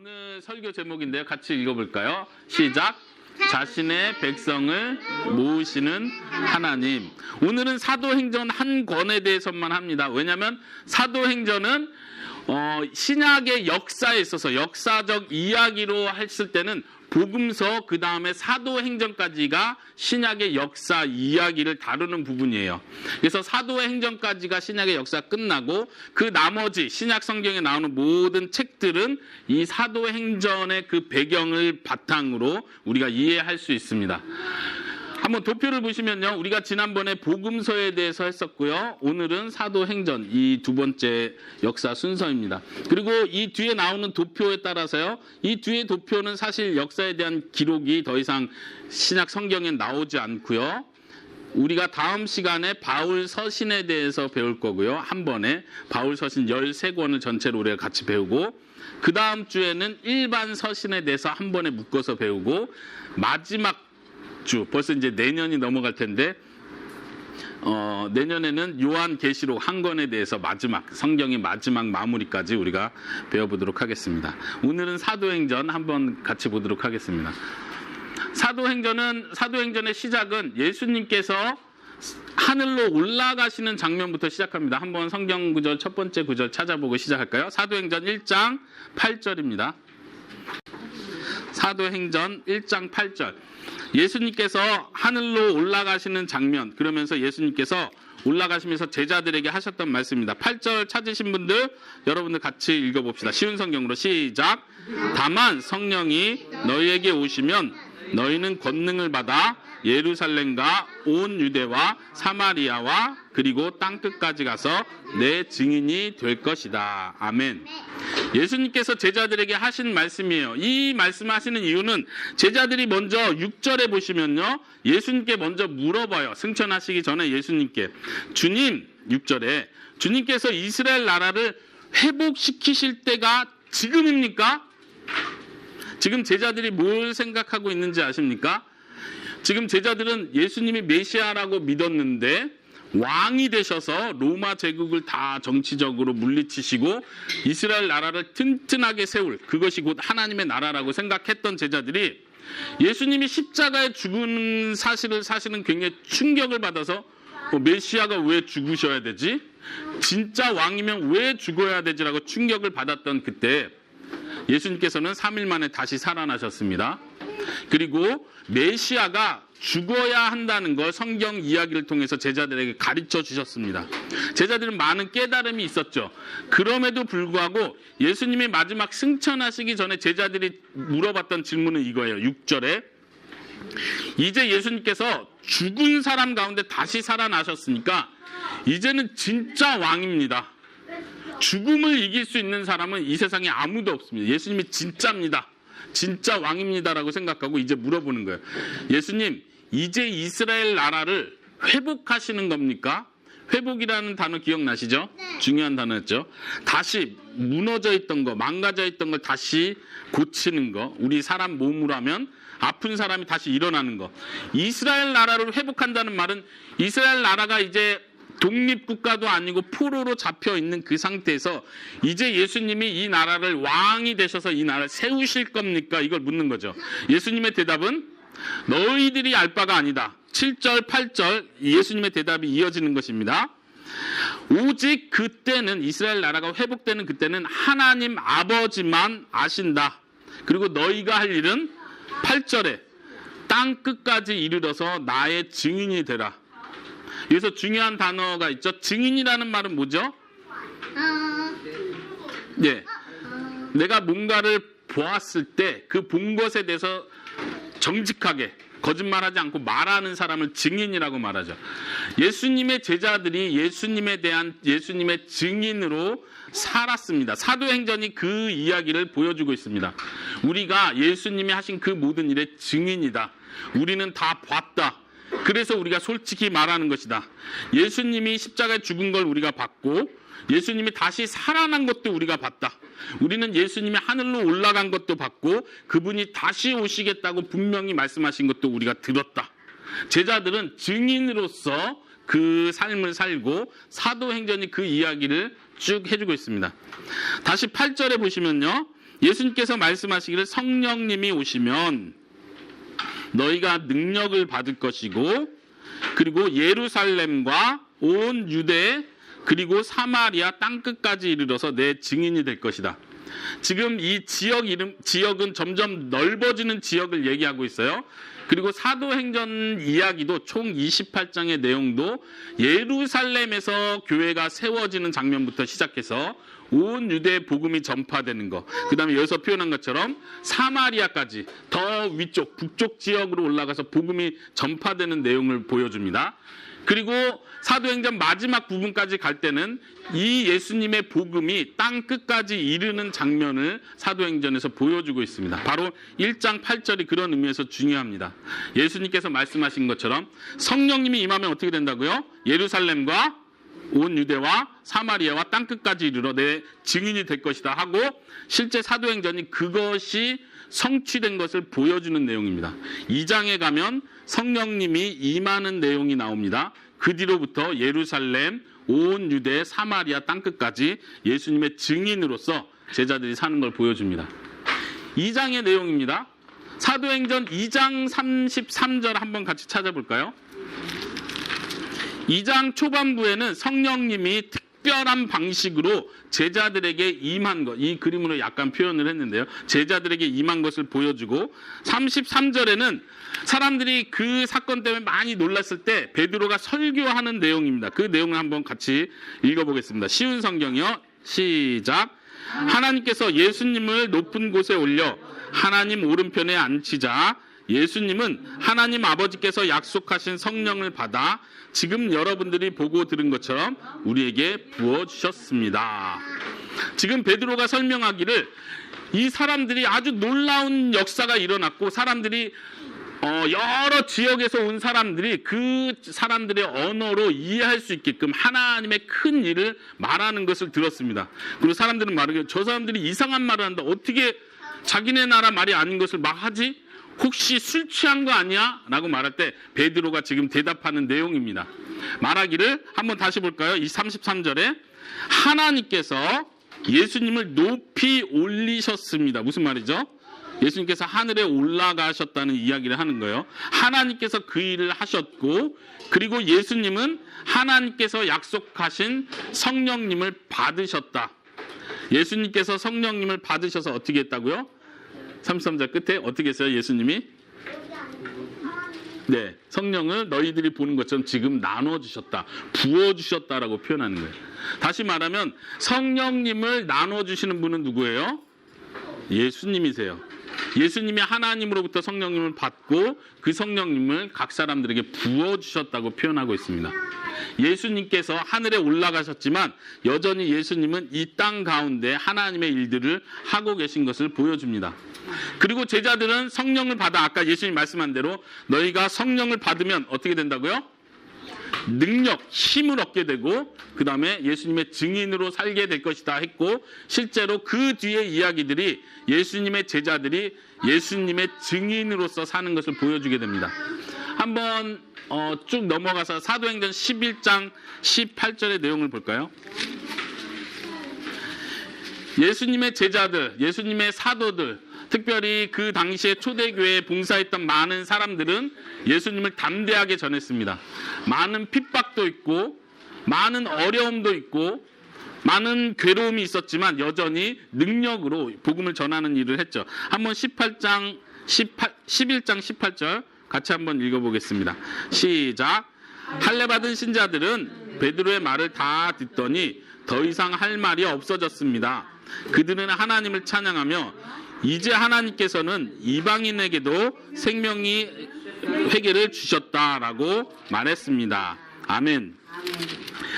오늘 설교 제목인데요. 같이 읽어볼까요? 시작. 자신의 백성을 모으시는 하나님. 오늘은 사도행전 한 권에 대해서만 합니다. 왜냐하면 사도행전은 신약의 역사에 있어서 역사적 이야기로 했을 때는 복음서 그 다음에 사도행전까지가 신약의 역사 이야기를 다루는 부분이에요. 그래서 사도행전까지가 신약의 역사 끝나고 그 나머지 신약 성경에 나오는 모든 책들은 이 사도행전의 그 배경을 바탕으로 우리가 이해할 수 있습니다. 한번 도표를 보시면요. 우리가 지난번에 복음서에 대해서 했었고요. 오늘은 사도행전 이 두 번째 역사 순서입니다. 그리고 이 뒤에 나오는 도표에 따라서요. 이 뒤에 도표는 사실 역사에 대한 기록이 더 이상 신약 성경에 나오지 않고요. 우리가 다음 시간에 바울 서신에 대해서 배울 거고요. 한 번에 바울 서신 13권을 전체로 우리가 같이 배우고 그 다음 주에는 일반 서신에 대해서 한 번에 묶어서 배우고 마지막 벌써 이제 내년이 넘어갈 텐데 내년에는 요한계시록 한 권에 대해서 마지막 성경의 마지막 마무리까지 우리가 배워보도록 하겠습니다. 오늘은 사도행전 한번 같이 보도록 하겠습니다. 사도행전의 시작은 예수님께서 하늘로 올라가시는 장면부터 시작합니다. 한번 성경 구절 첫 번째 구절 찾아보고 시작할까요? 사도행전 1장 8절입니다. 사도행전 1장 8절. 예수님께서 하늘로 올라가시는 장면, 그러면서 예수님께서 올라가시면서 제자들에게 하셨던 말씀입니다. 8절 찾으신 분들, 여러분들 같이 읽어봅시다. 쉬운 성경으로 시작. 다만 성령이 너희에게 오시면 너희는 권능을 받아 예루살렘과 온 유대와 사마리아와 그리고 땅끝까지 가서 내 증인이 될 것이다. 아멘. 예수님께서 제자들에게 하신 말씀이에요. 이 말씀하시는 이유는 제자들이 먼저 6절에 보시면요. 예수님께 먼저 물어봐요. 승천하시기 전에 예수님께. 주님, 6절에 주님께서 이스라엘 나라를 회복시키실 때가 지금입니까? 지금 제자들이 뭘 생각하고 있는지 아십니까? 지금 제자들은 예수님이 메시아라고 믿었는데 왕이 되셔서 로마 제국을 다 정치적으로 물리치시고 이스라엘 나라를 튼튼하게 세울 그것이 곧 하나님의 나라라고 생각했던 제자들이 예수님이 십자가에 죽은 사실은 굉장히 충격을 받아서 메시아가 왜 죽으셔야 되지? 진짜 왕이면 왜 죽어야 되지라고 충격을 받았던 그때 예수님께서는 3일 만에 다시 살아나셨습니다. 그리고 메시아가 죽어야 한다는 걸 성경 이야기를 통해서 제자들에게 가르쳐 주셨습니다. 제자들은 많은 깨달음이 있었죠. 그럼에도 불구하고 예수님이 마지막 승천하시기 전에 제자들이 물어봤던 질문은 이거예요. 6절에 이제 예수님께서 죽은 사람 가운데 다시 살아나셨으니까 이제는 진짜 왕입니다. 죽음을 이길 수 있는 사람은 이 세상에 아무도 없습니다. 예수님이 진짜입니다. 진짜 왕입니다라고 생각하고 이제 물어보는 거예요. 예수님, 이제 이스라엘 나라를 회복하시는 겁니까? 회복이라는 단어 기억나시죠? 네. 중요한 단어였죠. 다시 무너져 있던 거, 망가져 있던 걸 다시 고치는 거. 우리 사람 몸으로 하면 아픈 사람이 다시 일어나는 거. 이스라엘 나라를 회복한다는 말은 이스라엘 나라가 이제 독립국가도 아니고 포로로 잡혀 있는 그 상태에서 이제 예수님이 이 나라를 왕이 되셔서 이 나라를 세우실 겁니까? 이걸 묻는 거죠. 예수님의 대답은 너희들이 알 바가 아니다. 7절, 8절 예수님의 대답이 이어지는 것입니다. 오직 그때는 이스라엘 나라가 회복되는 그때는 하나님 아버지만 아신다. 그리고 너희가 할 일은 8절에 땅 끝까지 이르러서 나의 증인이 되라. 여기서 중요한 단어가 있죠. 증인이라는 말은 뭐죠? 예, 내가 뭔가를 보았을 때 그 본 것에 대해서 정직하게 거짓말하지 않고 말하는 사람을 증인이라고 말하죠. 예수님의 제자들이 예수님에 대한 예수님의 증인으로 살았습니다. 사도행전이 그 이야기를 보여주고 있습니다. 우리가 예수님이 하신 그 모든 일의 증인이다. 우리는 다 봤다. 그래서 우리가 솔직히 말하는 것이다. 예수님이 십자가에 죽은 걸 우리가 봤고 예수님이 다시 살아난 것도 우리가 봤다. 우리는 예수님이 하늘로 올라간 것도 봤고 그분이 다시 오시겠다고 분명히 말씀하신 것도 우리가 들었다. 제자들은 증인으로서 그 삶을 살고 사도행전이 그 이야기를 쭉 해주고 있습니다. 다시 8절에 보시면요. 예수님께서 말씀하시기를 성령님이 오시면 너희가 능력을 받을 것이고 그리고 예루살렘과 온 유대 그리고 사마리아 땅끝까지 이르러서 내 증인이 될 것이다. 지금 이 지역은 점점 넓어지는 지역을 얘기하고 있어요. 그리고 사도행전 이야기도 총 28장의 내용도 예루살렘에서 교회가 세워지는 장면부터 시작해서 온 유대의 복음이 전파되는 것, 그 다음에 여기서 표현한 것처럼 사마리아까지 더 위쪽 북쪽 지역으로 올라가서 복음이 전파되는 내용을 보여줍니다. 그리고 사도행전 마지막 부분까지 갈 때는 이 예수님의 복음이 땅 끝까지 이르는 장면을 사도행전에서 보여주고 있습니다. 바로 1장 8절이 그런 의미에서 중요합니다. 예수님께서 말씀하신 것처럼 성령님이 임하면 어떻게 된다고요? 예루살렘과 온 유대와 사마리아와 땅 끝까지 이르러 내 증인이 될 것이다 하고 실제 사도행전이 그것이 성취된 것을 보여주는 내용입니다. 2장에 가면 성령님이 임하는 내용이 나옵니다. 그 뒤로부터 예루살렘, 온 유대, 사마리아 땅끝까지 예수님의 증인으로서 제자들이 사는 걸 보여줍니다. 2장의 내용입니다. 사도행전 2장 33절 한번 같이 찾아볼까요? 2장 초반부에는 성령님이 특별한 방식으로 제자들에게 임한 것, 이 그림으로 약간 표현을 했는데요. 제자들에게 임한 것을 보여주고 33절에는 사람들이 그 사건 때문에 많이 놀랐을 때 베드로가 설교하는 내용입니다. 그 내용을 한번 같이 읽어보겠습니다. 쉬운 성경이요. 시작. 하나님께서 예수님을 높은 곳에 올려 하나님 오른편에 앉히자 예수님은 하나님 아버지께서 약속하신 성령을 받아 지금 여러분들이 보고 들은 것처럼 우리에게 부어주셨습니다. 지금 베드로가 설명하기를 이 사람들이 아주 놀라운 역사가 일어났고 사람들이 여러 지역에서 온 사람들이 그 사람들의 언어로 이해할 수 있게끔 하나님의 큰 일을 말하는 것을 들었습니다. 그리고 사람들은 말하기를 저 사람들이 이상한 말을 한다. 어떻게 자기네 나라 말이 아닌 것을 막 하지? 혹시 술 취한 거 아니야? 라고 말할 때 베드로가 지금 대답하는 내용입니다. 말하기를 한번 다시 볼까요? 이 33절에 하나님께서 예수님을 높이 올리셨습니다. 무슨 말이죠? 예수님께서 하늘에 올라가셨다는 이야기를 하는 거예요. 하나님께서 그 일을 하셨고 그리고 예수님은 하나님께서 약속하신 성령님을 받으셨다. 예수님께서 성령님을 받으셔서 어떻게 했다고요? 33절 끝에 어떻게 했어요? 예수님이 네, 성령을 너희들이 보는 것처럼 지금 나눠주셨다, 부어주셨다라고 표현하는 거예요. 다시 말하면 성령님을 나눠주시는 분은 누구예요? 예수님이세요. 예수님이 하나님으로부터 성령님을 받고 그 성령님을 각 사람들에게 부어주셨다고 표현하고 있습니다. 예수님께서 하늘에 올라가셨지만 여전히 예수님은 이 땅 가운데 하나님의 일들을 하고 계신 것을 보여줍니다. 그리고 제자들은 성령을 받아 아까 예수님 말씀한 대로 너희가 성령을 받으면 어떻게 된다고요? 능력, 힘을 얻게 되고 그 다음에 예수님의 증인으로 살게 될 것이다 했고 실제로 그 뒤의 이야기들이 예수님의 제자들이 예수님의 증인으로서 사는 것을 보여주게 됩니다. 한번 쭉 넘어가서 사도행전 11장 18절의 내용을 볼까요? 예수님의 제자들, 예수님의 사도들, 특별히 그 당시에 초대교회에 봉사했던 많은 사람들은 예수님을 담대하게 전했습니다. 많은 핍박도 있고 많은 어려움도 있고 많은 괴로움이 있었지만 여전히 능력으로 복음을 전하는 일을 했죠. 한번 11장 18절 같이 한번 읽어보겠습니다. 시작. 할례받은 신자들은 베드로의 말을 다 듣더니 더 이상 할 말이 없어졌습니다. 그들은 하나님을 찬양하며 이제 하나님께서는 이방인에게도 생명의 회개를 주셨다라고 말했습니다. 아멘.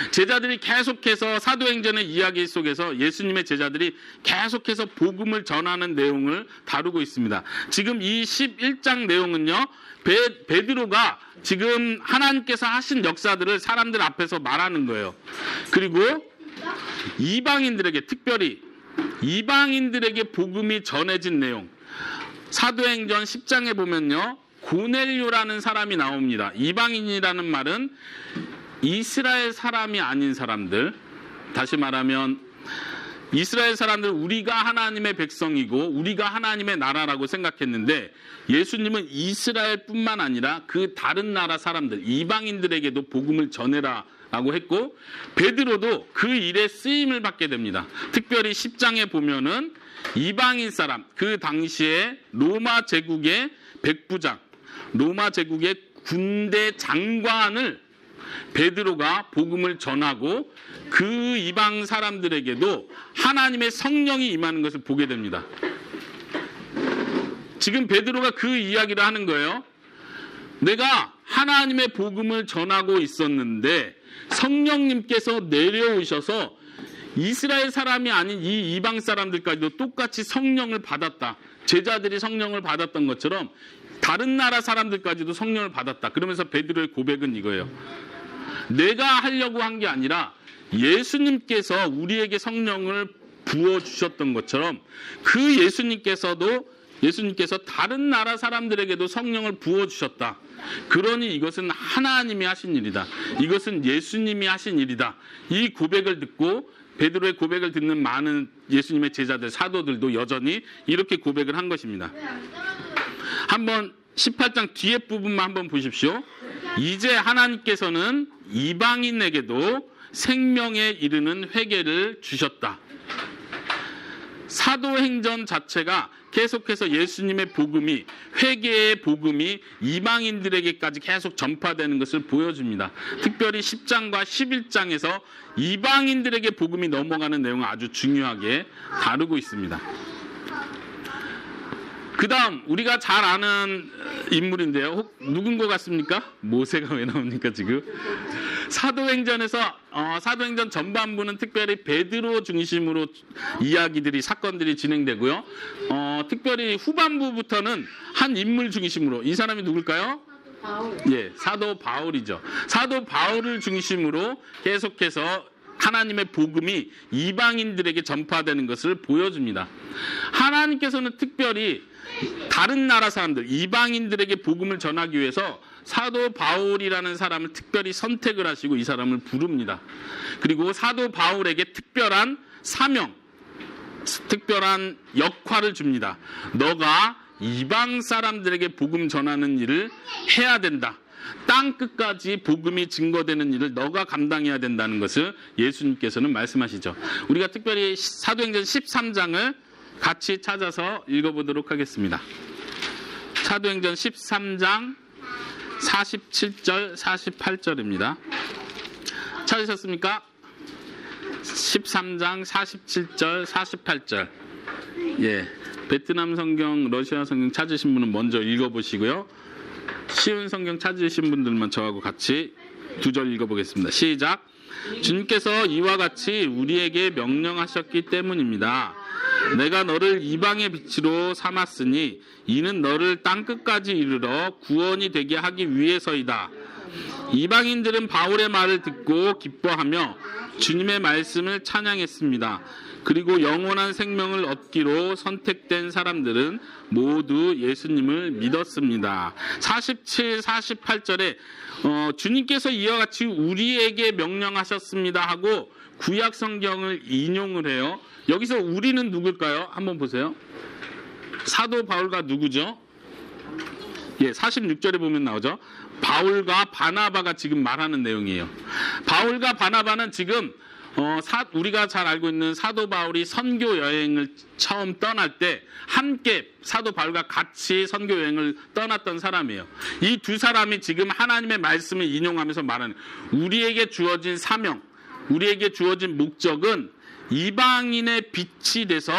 제자들이 계속해서 사도행전의 이야기 속에서 예수님의 제자들이 계속해서 복음을 전하는 내용을 다루고 있습니다. 지금 이 11장 내용은요, 베드로가 지금 하나님께서 하신 역사들을 사람들 앞에서 말하는 거예요. 그리고 이방인들에게 특별히 이방인들에게 복음이 전해진 내용, 사도행전 10장에 보면요 고넬료라는 사람이 나옵니다. 이방인이라는 말은 이스라엘 사람이 아닌 사람들, 다시 말하면 이스라엘 사람들 우리가 하나님의 백성이고 우리가 하나님의 나라라고 생각했는데 예수님은 이스라엘뿐만 아니라 그 다른 나라 사람들, 이방인들에게도 복음을 전해라 라고 했고 베드로도 그 일에 쓰임을 받게 됩니다. 특별히 10장에 보면은 이방인 사람, 그 당시에 로마 제국의 백부장, 로마 제국의 군대 장관을 베드로가 복음을 전하고 그 이방 사람들에게도 하나님의 성령이 임하는 것을 보게 됩니다. 지금 베드로가 그 이야기를 하는 거예요. 내가 하나님의 복음을 전하고 있었는데 성령님께서 내려오셔서 이스라엘 사람이 아닌 이 이방 사람들까지도 똑같이 성령을 받았다. 제자들이 성령을 받았던 것처럼 다른 나라 사람들까지도 성령을 받았다. 그러면서 베드로의 고백은 이거예요. 내가 하려고 한 게 아니라 예수님께서 우리에게 성령을 부어주셨던 것처럼 그 예수님께서 다른 나라 사람들에게도 성령을 부어주셨다. 그러니 이것은 하나님이 하신 일이다. 이것은 예수님이 하신 일이다. 이 고백을 듣고 베드로의 고백을 듣는 많은 예수님의 제자들, 사도들도 여전히 이렇게 고백을 한 것입니다. 한번 18장 뒤에 부분만 한번 보십시오. 이제 하나님께서는 이방인에게도 생명에 이르는 회개를 주셨다. 사도행전 자체가 계속해서 예수님의 복음이, 회개의 복음이 이방인들에게까지 계속 전파되는 것을 보여줍니다. 특별히 10장과 11장에서 이방인들에게 복음이 넘어가는 내용을 아주 중요하게 다루고 있습니다. 그 다음 우리가 잘 아는 인물인데요. 누군 것 같습니까? 모세가 왜 나옵니까 지금? 사도행전에서 사도행전 전반부는 특별히 베드로 중심으로 이야기들이, 사건들이 진행되고요. 특별히 후반부부터는 한 인물 중심으로, 이 사람이 누굴까요? 바울. 예, 사도 바울이죠. 사도 바울을 중심으로 계속해서 하나님의 복음이 이방인들에게 전파되는 것을 보여줍니다. 하나님께서는 특별히 다른 나라 사람들, 이방인들에게 복음을 전하기 위해서 사도 바울이라는 사람을 특별히 선택을 하시고 이 사람을 부릅니다. 그리고 사도 바울에게 특별한 사명, 특별한 역할을 줍니다. 너가 이방 사람들에게 복음 전하는 일을 해야 된다. 땅 끝까지 복음이 증거되는 일을 너가 감당해야 된다는 것을 예수님께서는 말씀하시죠. 우리가 특별히 사도행전 13장을 같이 찾아서 읽어보도록 하겠습니다. 사도행전 13장 47절, 48절입니다. 찾으셨습니까? 13장 47절, 48절. 예, 베트남 성경, 러시아 성경 찾으신 분은 먼저 읽어보시고요. 쉬운 성경 찾으신 분들만 저하고 같이 두 절 읽어보겠습니다. 시작. 주님께서 이와 같이 우리에게 명령하셨기 때문입니다. 내가 너를 이방의 빛으로 삼았으니 이는 너를 땅끝까지 이르러 구원이 되게 하기 위해서이다. 이방인들은 바울의 말을 듣고 기뻐하며 주님의 말씀을 찬양했습니다. 그리고 영원한 생명을 얻기로 선택된 사람들은 모두 예수님을 믿었습니다. 47, 48절에 주님께서 이와 같이 우리에게 명령하셨습니다 하고 구약 성경을 인용을 해요. 여기서 우리는 누굴까요? 한번 보세요. 사도 바울과 누구죠? 예, 46절에 보면 나오죠. 바울과 바나바가 지금 말하는 내용이에요. 바울과 바나바는 지금 우리가 잘 알고 있는 사도 바울이 선교 여행을 처음 떠날 때 함께 사도 바울과 같이 선교 여행을 떠났던 사람이에요. 이 두 사람이 지금 하나님의 말씀을 인용하면서 말하는, 우리에게 주어진 사명, 우리에게 주어진 목적은 이방인의 빛이 돼서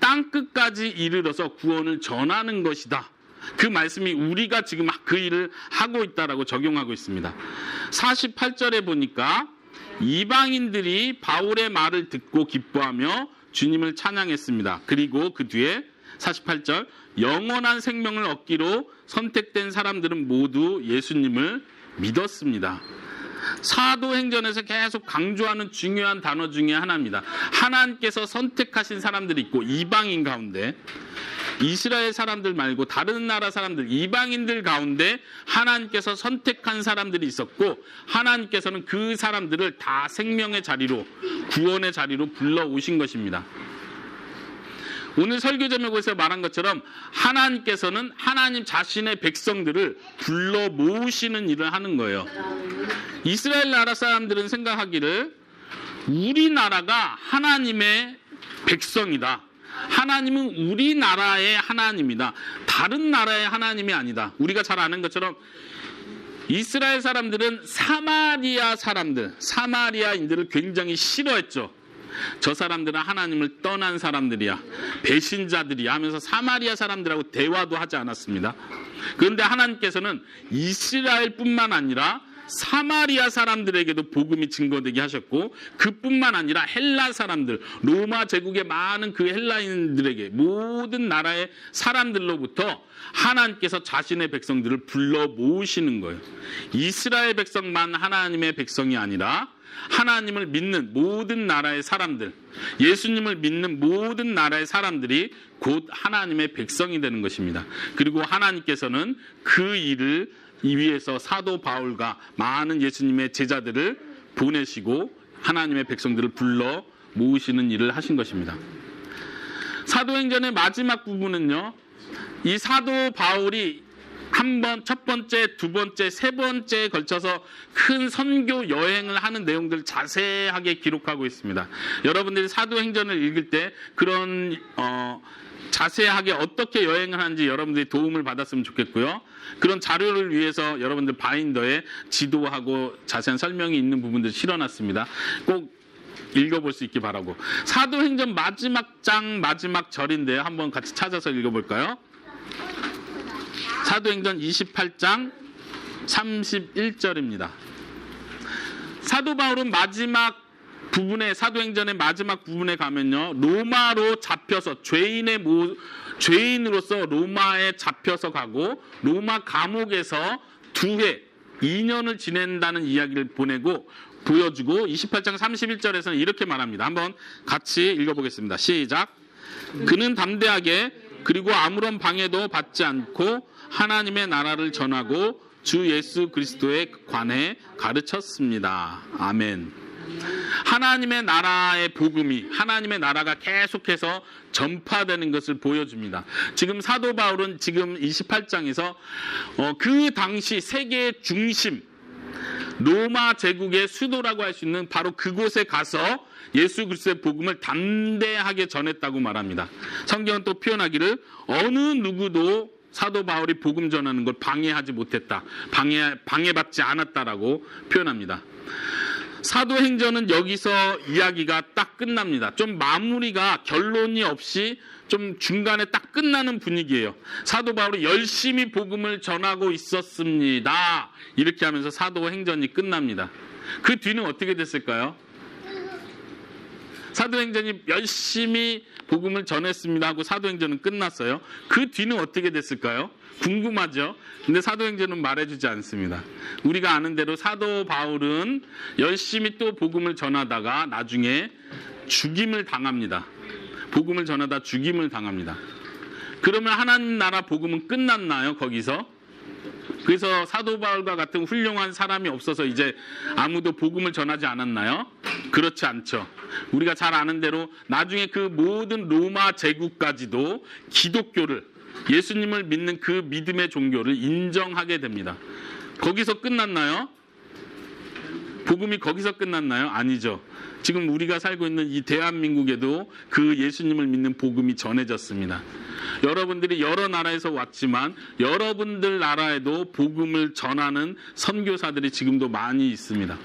땅끝까지 이르러서 구원을 전하는 것이다. 그 말씀이 우리가 지금 그 일을 하고 있다라고 적용하고 있습니다. 48절에 보니까 이방인들이 바울의 말을 듣고 기뻐하며 주님을 찬양했습니다. 그리고 그 뒤에 48절, 영원한 생명을 얻기로 선택된 사람들은 모두 예수님을 믿었습니다. 사도행전에서 계속 강조하는 중요한 단어 중에 하나입니다. 하나님께서 선택하신 사람들이 있고 이방인 가운데 이스라엘 사람들 말고 다른 나라 사람들, 이방인들 가운데 하나님께서 선택한 사람들이 있었고 하나님께서는 그 사람들을 다 생명의 자리로, 구원의 자리로 불러오신 것입니다. 오늘 설교 제목에서 말한 것처럼 하나님께서는 하나님 자신의 백성들을 불러 모으시는 일을 하는 거예요. 이스라엘 나라 사람들은 생각하기를 우리나라가 하나님의 백성이다. 하나님은 우리나라의 하나님이다. 다른 나라의 하나님이 아니다. 우리가 잘 아는 것처럼 이스라엘 사람들은 사마리아 사람들, 사마리아인들을 굉장히 싫어했죠. 저 사람들은 하나님을 떠난 사람들이야, 배신자들이야 하면서 사마리아 사람들하고 대화도 하지 않았습니다. 그런데 하나님께서는 이스라엘뿐만 아니라 사마리아 사람들에게도 복음이 증거되게 하셨고 그뿐만 아니라 헬라 사람들, 로마 제국의 많은 그 헬라인들에게 모든 나라의 사람들로부터 하나님께서 자신의 백성들을 불러 모으시는 거예요. 이스라엘 백성만 하나님의 백성이 아니라 하나님을 믿는 모든 나라의 사람들, 예수님을 믿는 모든 나라의 사람들이 곧 하나님의 백성이 되는 것입니다. 그리고 하나님께서는 그 일을 이 위에서 사도 바울과 많은 예수님의 제자들을 보내시고 하나님의 백성들을 불러 모으시는 일을 하신 것입니다. 사도행전의 마지막 부분은요, 이 사도 바울이 첫 번째, 두 번째, 세 번째에 걸쳐서 큰 선교 여행을 하는 내용들을 자세하게 기록하고 있습니다. 여러분들이 사도행전을 읽을 때 그런 자세하게 어떻게 여행을 하는지 여러분들이 도움을 받았으면 좋겠고요. 그런 자료를 위해서 여러분들 바인더에 지도하고 자세한 설명이 있는 부분들을 실어놨습니다. 꼭 읽어볼 수 있기 바라고. 사도행전 마지막 장 마지막 절인데요. 한번 같이 찾아서 읽어볼까요? 사도행전 28장 31절입니다. 사도 바울은 마지막 부분에, 사도행전의 마지막 부분에 가면요, 로마로 잡혀서 죄인으로서 로마에 잡혀서 가고 로마 감옥에서 2년을 지낸다는 이야기를 보여주고 28장 31절에서는 이렇게 말합니다. 한번 같이 읽어보겠습니다. 시작. 그는 담대하게 그리고 아무런 방해도 받지 않고 하나님의 나라를 전하고 주 예수 그리스도에 관해 가르쳤습니다. 아멘. 하나님의 나라의 복음이, 하나님의 나라가 계속해서 전파되는 것을 보여줍니다. 지금 사도 바울은 지금 28장에서 그 당시 세계의 중심, 로마 제국의 수도라고 할 수 있는 바로 그곳에 가서 예수 그리스도의 복음을 담대하게 전했다고 말합니다. 성경은 또 표현하기를 어느 누구도 사도 바울이 복음 전하는 걸 방해하지 못했다, 방해받지 않았다라고 표현합니다. 사도행전은 여기서 이야기가 딱 끝납니다. 좀 마무리가, 결론이 없이 좀 중간에 딱 끝나는 분위기예요. 사도 바울이 열심히 복음을 전하고 있었습니다. 이렇게 하면서 사도행전이 끝납니다. 그 뒤는 어떻게 됐을까요? 사도행전이 열심히 복음을 전했습니다 하고 사도행전은 끝났어요. 그 뒤는 어떻게 됐을까요? 궁금하죠? 근데 사도행전은 말해주지 않습니다. 우리가 아는 대로 사도 바울은 열심히 또 복음을 전하다가 나중에 죽임을 당합니다. 복음을 전하다 죽임을 당합니다. 그러면 하나님 나라 복음은 끝났나요? 거기서? 그래서 사도 바울과 같은 훌륭한 사람이 없어서 이제 아무도 복음을 전하지 않았나요? 그렇지 않죠. 우리가 잘 아는 대로 나중에 그 모든 로마 제국까지도 기독교를, 예수님을 믿는 그 믿음의 종교를 인정하게 됩니다. 거기서 끝났나요? 복음이 거기서 끝났나요? 아니죠. 지금 우리가 살고 있는 이 대한민국에도 그 예수님을 믿는 복음이 전해졌습니다. 여러분들이 여러 나라에서 왔지만 여러분들 나라에도 복음을 전하는 선교사들이 지금도 많이 있습니다.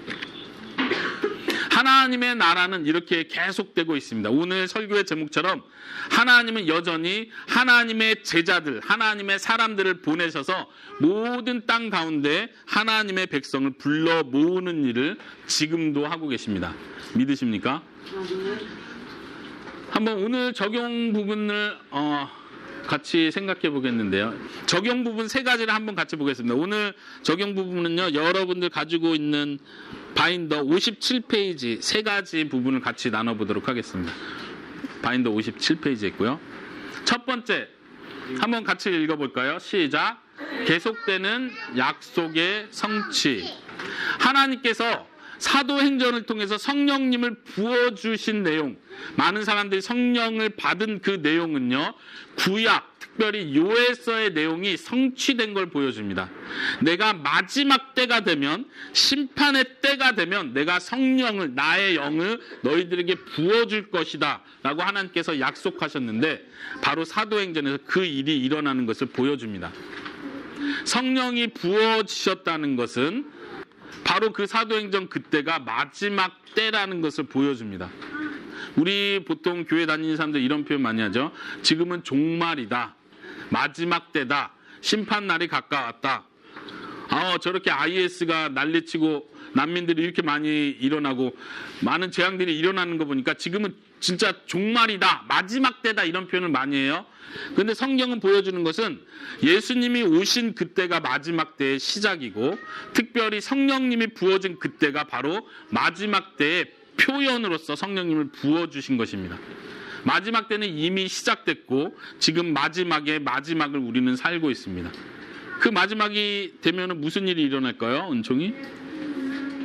하나님의 나라는 이렇게 계속되고 있습니다. 오늘 설교의 제목처럼 하나님은 여전히 하나님의 제자들, 하나님의 사람들을 보내셔서 모든 땅 가운데 하나님의 백성을 불러 모으는 일을 지금도 하고 계십니다. 믿으십니까? 한번 오늘 적용 부분을 같이 생각해 보겠는데요. 적용 부분 세 가지를 한번 같이 보겠습니다. 오늘 적용 부분은요, 여러분들 가지고 있는 바인더 57페이지 세 가지 부분을 같이 나눠보도록 하겠습니다. 바인더 57페이지에 있고요. 첫 번째, 한번 같이 읽어볼까요? 시작. 계속되는 약속의 성취. 하나님께서 사도행전을 통해서 성령님을 부어주신 내용, 많은 사람들이 성령을 받은 그 내용은요, 구약, 특별히 요엘서의 내용이 성취된 걸 보여줍니다. 내가 마지막 때가 되면, 심판의 때가 되면 내가 성령을, 나의 영을 너희들에게 부어줄 것이다 라고 하나님께서 약속하셨는데, 바로 사도행전에서 그 일이 일어나는 것을 보여줍니다. 성령이 부어지셨다는 것은 바로 그 사도행전 그때가 마지막 때라는 것을 보여줍니다. 우리 보통 교회 다니는 사람들 이런 표현 많이 하죠. 지금은 종말이다. 마지막 때다. 심판날이 가까웠다. 저렇게 IS가 난리치고 난민들이 이렇게 많이 일어나고 많은 재앙들이 일어나는 거 보니까 지금은 진짜 종말이다. 마지막 때다. 이런 표현을 많이 해요. 그런데 성경은 보여주는 것은 예수님이 오신 그때가 마지막 때의 시작이고, 특별히 성령님이 부어진 그때가 바로 마지막 때의 표현으로서 성령님을 부어주신 것입니다. 마지막 때는 이미 시작됐고 지금 마지막의 마지막을 우리는 살고 있습니다. 그 마지막이 되면 무슨 일이 일어날까요? 은총이?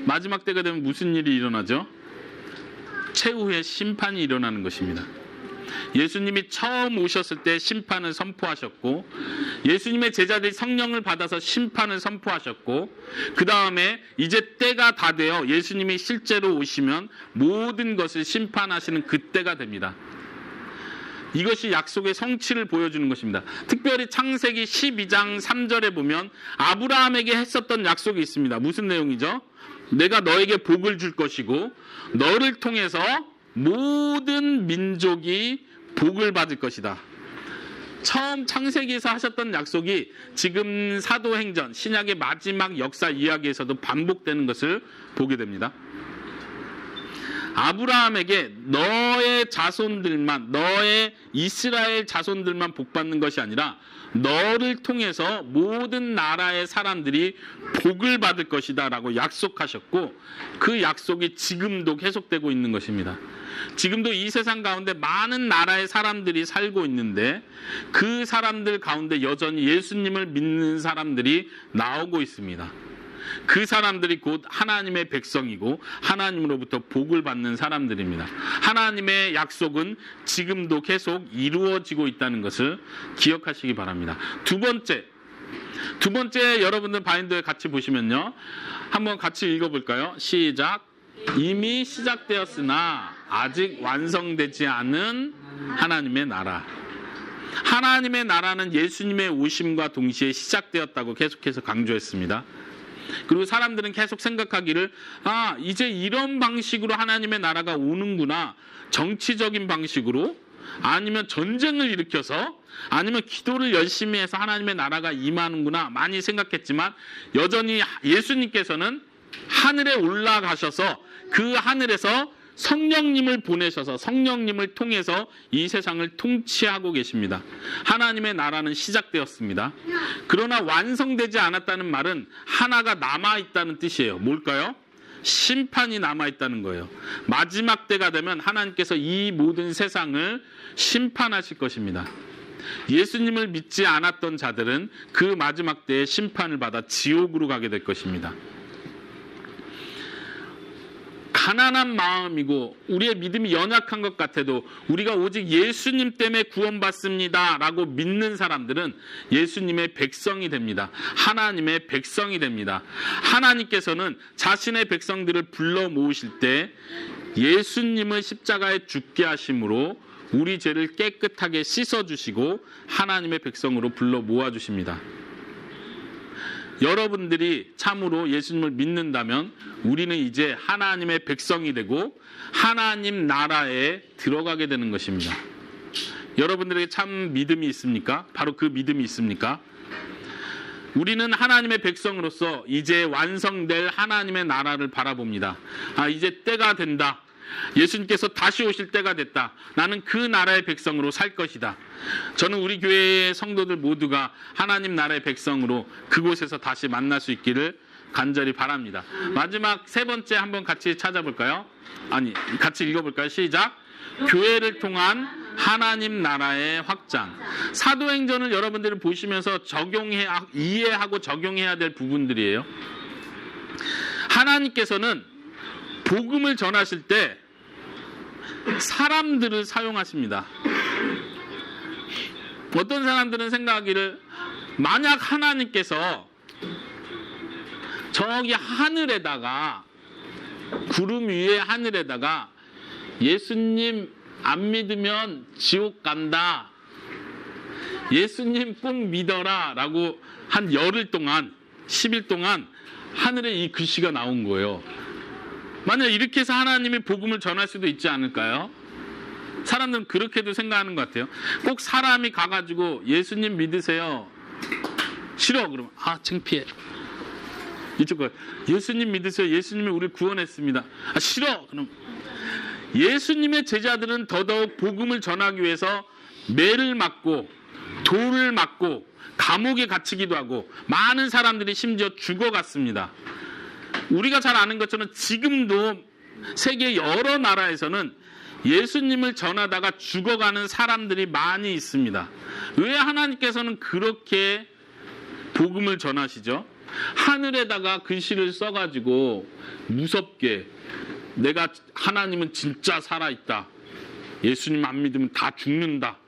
마지막 때가 되면 무슨 일이 일어나죠? 최후의 심판이 일어나는 것입니다. 예수님이 처음 오셨을 때 심판을 선포하셨고, 예수님의 제자들이 성령을 받아서 심판을 선포하셨고, 그 다음에 이제 때가 다 되어 예수님이 실제로 오시면 모든 것을 심판하시는 그때가 됩니다. 이것이 약속의 성취를 보여주는 것입니다. 특별히 창세기 12장 3절에 보면 아브라함에게 했었던 약속이 있습니다. 무슨 내용이죠? 내가 너에게 복을 줄 것이고 너를 통해서 모든 민족이 복을 받을 것이다. 처음 창세기에서 하셨던 약속이 지금 사도행전, 신약의 마지막 역사 이야기에서도 반복되는 것을 보게 됩니다. 아브라함에게 너의 자손들만, 너의 이스라엘 자손들만 복받는 것이 아니라 너를 통해서 모든 나라의 사람들이 복을 받을 것이다 라고 약속하셨고, 그 약속이 지금도 계속되고 있는 것입니다. 지금도 이 세상 가운데 많은 나라의 사람들이 살고 있는데 그 사람들 가운데 여전히 예수님을 믿는 사람들이 나오고 있습니다. 그 사람들이 곧 하나님의 백성이고 하나님으로부터 복을 받는 사람들입니다. 하나님의 약속은 지금도 계속 이루어지고 있다는 것을 기억하시기 바랍니다. 두 번째 여러분들 바인더에 같이 보시면요. 한번 같이 읽어볼까요? 시작. 이미 시작되었으나 아직 완성되지 않은 하나님의 나라. 하나님의 나라는 예수님의 오심과 동시에 시작되었다고 계속해서 강조했습니다. 그리고 사람들은 계속 생각하기를 이제 이런 방식으로 하나님의 나라가 오는구나. 정치적인 방식으로, 아니면 전쟁을 일으켜서, 아니면 기도를 열심히 해서 하나님의 나라가 임하는구나 많이 생각했지만, 여전히 예수님께서는 하늘에 올라가셔서 그 하늘에서 성령님을 보내셔서 성령님을 통해서 이 세상을 통치하고 계십니다. 하나님의 나라는 시작되었습니다. 그러나 완성되지 않았다는 말은 하나가 남아있다는 뜻이에요. 뭘까요? 심판이 남아있다는 거예요. 마지막 때가 되면 하나님께서 이 모든 세상을 심판하실 것입니다. 예수님을 믿지 않았던 자들은 그 마지막 때에 심판을 받아 지옥으로 가게 될 것입니다. 가난한 마음이고 우리의 믿음이 연약한 것 같아도 우리가 오직 예수님 때문에 구원받습니다 라고 믿는 사람들은 예수님의 백성이 됩니다. 하나님의 백성이 됩니다. 하나님께서는 자신의 백성들을 불러 모으실 때 예수님을 십자가에 죽게 하심으로 우리 죄를 깨끗하게 씻어주시고 하나님의 백성으로 불러 모아주십니다. 여러분들이 참으로 예수님을 믿는다면 우리는 이제 하나님의 백성이 되고 하나님 나라에 들어가게 되는 것입니다. 여러분들에게 참 믿음이 있습니까? 바로 그 믿음이 있습니까? 우리는 하나님의 백성으로서 이제 완성될 하나님의 나라를 바라봅니다. 이제 때가 된다. 예수님께서 다시 오실 때가 됐다. 나는 그 나라의 백성으로 살 것이다. 저는 우리 교회의 성도들 모두가 하나님 나라의 백성으로 그곳에서 다시 만날 수 있기를 간절히 바랍니다. 마지막 세 번째 한번 같이 찾아볼까요? 같이 읽어볼까요? 시작. 교회를 통한 하나님 나라의 확장. 사도행전을 여러분들이 보시면서 이해하고 적용해야 될 부분들이에요. 하나님께서는 복음을 전하실 때 사람들을 사용하십니다. 어떤 사람들은 생각하기를, 만약 하나님께서 저기 하늘에다가, 구름 위에 하늘에다가 예수님 안 믿으면 지옥 간다, 예수님 꼭 믿어라 라고 한 열흘 동안, 10일 동안 하늘에 이 글씨가 나온 거예요. 만약 이렇게 해서 하나님이 복음을 전할 수도 있지 않을까요? 사람들은 그렇게도 생각하는 것 같아요. 꼭 사람이 가가지고 예수님 믿으세요. 싫어. 그러면 창피해. 이쪽 거 예수님 믿으세요. 예수님이 우리를 구원했습니다. 싫어. 그럼 예수님의 제자들은 더더욱 복음을 전하기 위해서 매를 맞고 돌을 맞고 감옥에 갇히기도 하고 많은 사람들이 심지어 죽어갔습니다. 우리가 잘 아는 것처럼 지금도 세계 여러 나라에서는 예수님을 전하다가 죽어가는 사람들이 많이 있습니다. 왜 하나님께서는 그렇게 복음을 전하시죠? 하늘에다가 글씨를 써가지고 무섭게, 하나님은 진짜 살아있다, 예수님 안 믿으면 다 죽는다,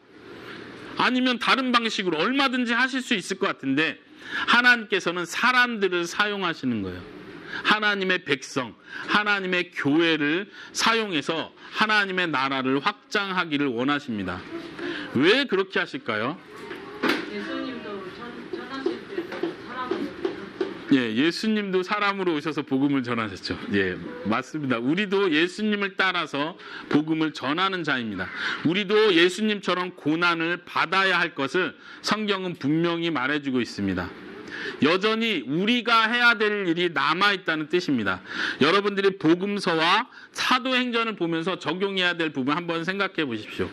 아니면 다른 방식으로 얼마든지 하실 수 있을 것 같은데, 하나님께서는 사람들을 사용하시는 거예요. 하나님의 백성, 하나님의 교회를 사용해서 하나님의 나라를 확장하기를 원하십니다. 왜 그렇게 하실까요? 예수님도 전하실 때도 사람으로 예, 예수님도 사람으로 오셔서 복음을 전하셨죠. 예, 맞습니다. 우리도 예수님을 따라서 복음을 전하는 자입니다. 우리도 예수님처럼 고난을 받아야 할 것을 성경은 분명히 말해주고 있습니다. 여전히 우리가 해야 될 일이 남아있다는 뜻입니다. 여러분들이 복음서와 사도행전을 보면서 적용해야 될 부분 한번 생각해 보십시오.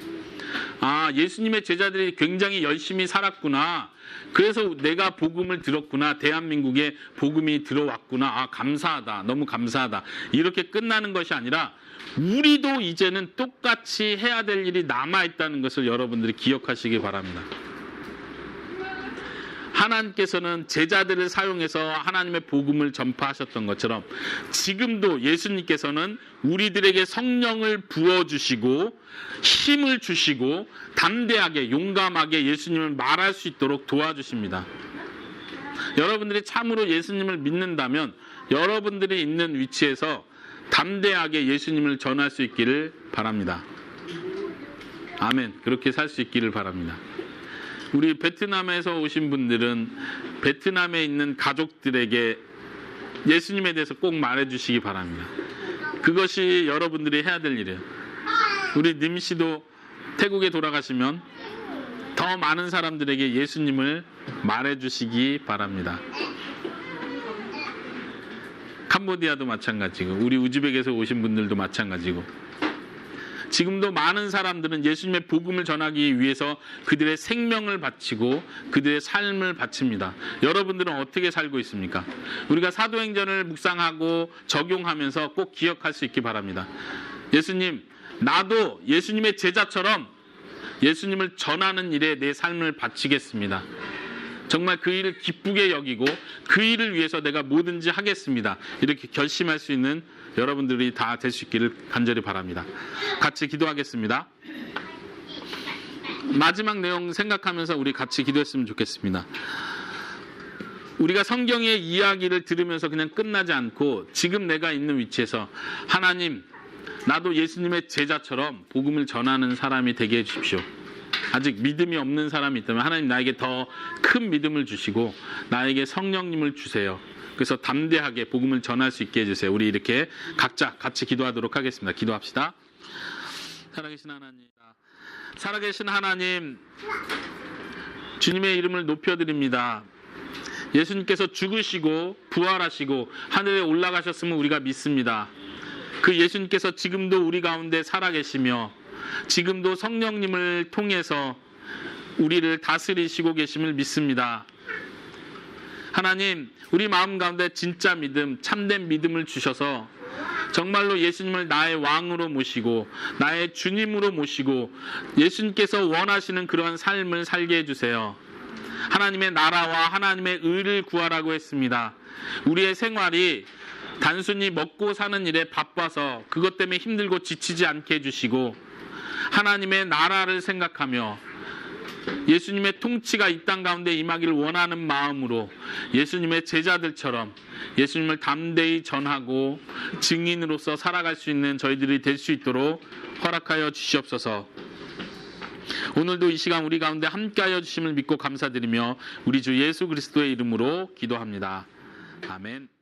예수님의 제자들이 굉장히 열심히 살았구나, 그래서 내가 복음을 들었구나, 대한민국에 복음이 들어왔구나, 감사하다, 너무 감사하다, 이렇게 끝나는 것이 아니라 우리도 이제는 똑같이 해야 될 일이 남아있다는 것을 여러분들이 기억하시기 바랍니다. 하나님께서는 제자들을 사용해서 하나님의 복음을 전파하셨던 것처럼 지금도 예수님께서는 우리들에게 성령을 부어주시고 힘을 주시고 담대하게 용감하게 예수님을 말할 수 있도록 도와주십니다. 여러분들이 참으로 예수님을 믿는다면 여러분들이 있는 위치에서 담대하게 예수님을 전할 수 있기를 바랍니다. 아멘. 그렇게 살 수 있기를 바랍니다. 우리 베트남에서 오신 분들은 베트남에 있는 가족들에게 예수님에 대해서 꼭 말해주시기 바랍니다. 그것이 여러분들이 해야 될 일이에요. 우리 님 씨도 태국에 돌아가시면 더 많은 사람들에게 예수님을 말해주시기 바랍니다. 캄보디아도 마찬가지고 우리 우즈벡에서 오신 분들도 마찬가지고 지금도 많은 사람들은 예수님의 복음을 전하기 위해서 그들의 생명을 바치고 그들의 삶을 바칩니다. 여러분들은 어떻게 살고 있습니까? 우리가 사도행전을 묵상하고 적용하면서 꼭 기억할 수 있기 바랍니다. 예수님, 나도 예수님의 제자처럼 예수님을 전하는 일에 내 삶을 바치겠습니다. 정말 그 일을 기쁘게 여기고 그 일을 위해서 내가 뭐든지 하겠습니다. 이렇게 결심할 수 있는 여러분들이 다 될 수 있기를 간절히 바랍니다. 같이 기도하겠습니다. 마지막 내용 생각하면서 우리 같이 기도했으면 좋겠습니다. 우리가 성경의 이야기를 들으면서 그냥 끝나지 않고 지금 내가 있는 위치에서 하나님, 나도 예수님의 제자처럼 복음을 전하는 사람이 되게 해주십시오. 아직 믿음이 없는 사람이 있다면 하나님 나에게 더 큰 믿음을 주시고 나에게 성령님을 주세요. 그래서 담대하게 복음을 전할 수 있게 해주세요. 우리 이렇게 각자 같이 기도하도록 하겠습니다. 기도합시다. 살아계신 하나님, 주님의 이름을 높여드립니다. 예수님께서 죽으시고 부활하시고 하늘에 올라가셨음을 우리가 믿습니다. 그 예수님께서 지금도 우리 가운데 살아계시며 지금도 성령님을 통해서 우리를 다스리시고 계심을 믿습니다. 하나님, 우리 마음 가운데 진짜 믿음, 참된 믿음을 주셔서 정말로 예수님을 나의 왕으로 모시고 나의 주님으로 모시고 예수님께서 원하시는 그러한 삶을 살게 해주세요. 하나님의 나라와 하나님의 의를 구하라고 했습니다. 우리의 생활이 단순히 먹고 사는 일에 바빠서 그것 때문에 힘들고 지치지 않게 해주시고 하나님의 나라를 생각하며 예수님의 통치가 이 땅 가운데 임하기를 원하는 마음으로 예수님의 제자들처럼 예수님을 담대히 전하고 증인으로서 살아갈 수 있는 저희들이 될 수 있도록 허락하여 주시옵소서. 오늘도 이 시간 우리 가운데 함께하여 주심을 믿고 감사드리며 우리 주 예수 그리스도의 이름으로 기도합니다. 아멘.